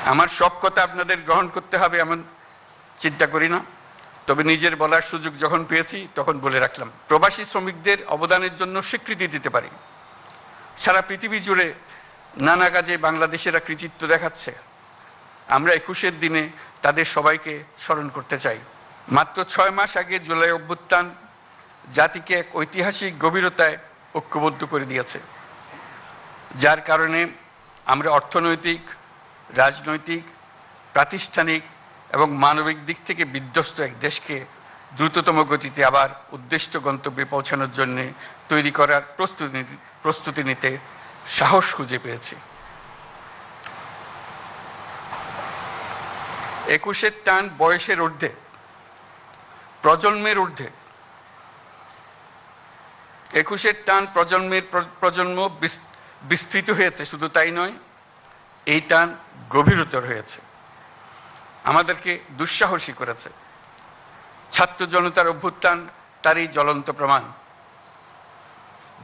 আমার সব কথা আপনাদের গ্রহণ করতে হবে এমন চিন্তা করি না, তবে নিজের বলার সুযোগ যখন পেয়েছি তখন বলে রাখলাম। প্রবাসী শ্রমিকদের অবদানের জন্য স্বীকৃতি দিতে পারি। সারা পৃথিবী জুড়ে নানা কাজে বাংলাদেশেরা কৃতিত্ব দেখাচ্ছে। আমরা 21-এর দিনে তাদের সবাইকে স্মরণ করতে চাই। মাত্র 6 মাস আগে জুলাই অভ্যুত্থান জাতিকে এক ঐতিহাসিক গভীরতায় ঐক্যবদ্ধ করে দিয়েছে, যার কারণে আমরা অর্থনৈতিক, রাজনৈতিক, প্রাতিষ্ঠানিক এবং মানবিক দিক থেকে বিধ্বস্ত এক দেশকে দ্রুততম গতিতে আবার উদ্দিষ্ট গন্তব্যে পৌঁছানোর জন্য তৈরি করার প্রস্তুতি নিতে সাহস খুঁজে পেয়েছি। 21-এর টান বয়সের ঊর্ধ্বে, প্রজন্মের ঊর্ধ্বে। 21-এর টান প্রজন্ম বিস্তৃত হয়েছে, শুধু তাই নয়, এই টান গভীরতর হয়েছে, আমাদেরকে দুঃসাহসী করেছে। ছাত্র জনতার অভ্যুত্থান তারই জ্বলন্ত প্রমাণ।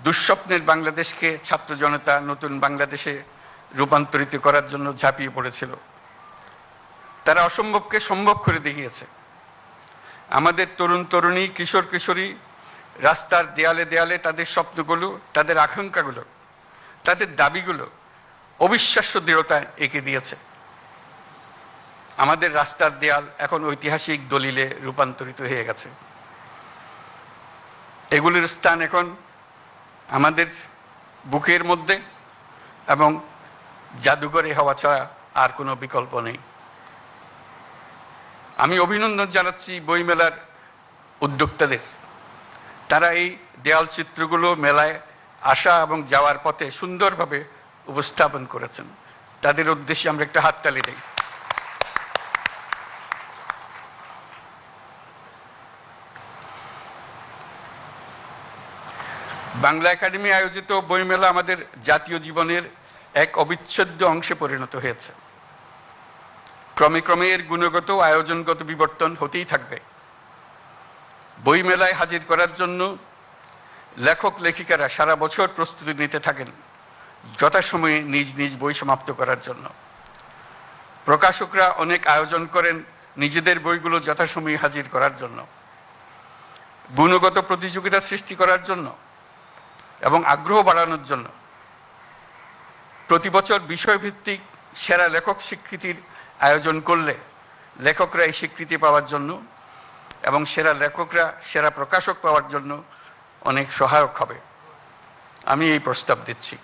দুঃস্বপ্নের বাংলাদেশকে ছাত্র জনতা নতুন বাংলাদেশে রূপান্তরিত করার জন্য ঝাঁপিয়ে পড়েছিল। তারা অসম্ভবকে সম্ভব করে দেখিয়েছে। আমাদের তরুণ তরুণী, কিশোর কিশোরী রাস্তার দেয়ালে দেয়ালে তাদের স্বপ্নগুলো, তাদের আকাঙ্ক্ষাগুলো, তাদের দাবিগুলো অবিশ্বাস্য দৃঢ়তায় এঁকে দিয়েছে। আমাদের রাস্তার দেয়াল এখন ঐতিহাসিক দলিলে রূপান্তরিত হয়ে গেছে। এগুলির স্থান এখন আমাদের বুকের মধ্যে এবং জাদুঘরে হওয়া ছাড়া আর কোনো বিকল্প নেই। আমি অভিনন্দন জানাচ্ছি বইমেলার উদ্যোক্তাদের। তারা এই দেয়াল চিত্রগুলো মেলায় আসা এবং যাওয়ার পথে সুন্দরভাবে উপস্থাপন করেছেন। তাদের উদ্দেশ্যে আমরা একটা হাততালি দেই। বাংলা একাডেমি আয়োজিত বইমেলা আমাদের জাতীয় জীবনের এক অবিচ্ছেদ্য অংশে পরিণত হয়েছে। ক্রমে ক্রমে এর গুণগত আয়োজনগত বিবর্তন হতেই থাকবে। বইমেলায় হাজির করার জন্য লেখক লেখিকারা সারা বছর প্রস্তুতি নিতে থাকেন যথাসময়ে নিজ নিজ বই সমাপ্ত করার জন্য। প্রকাশকরা অনেক আয়োজন করেন নিজেদের বইগুলো যথাসময়ে হাজির করার জন্য, গুণগত প্রতিযোগিতা সৃষ্টি করার জন্য এবং আগ্রহ বাড়ানোর জন্য। প্রতি বছর বিষয়ভিত্তিক সেরা লেখক স্বীকৃতির আয়োজন করলে লেখকরা এই স্বীকৃতি পাওয়ার জন্য এবং সেরা লেখকরা সেরা প্রকাশক পাওয়ার জন্য অনেক সহায়ক হবে। আমি এই প্রস্তাব দিচ্ছি।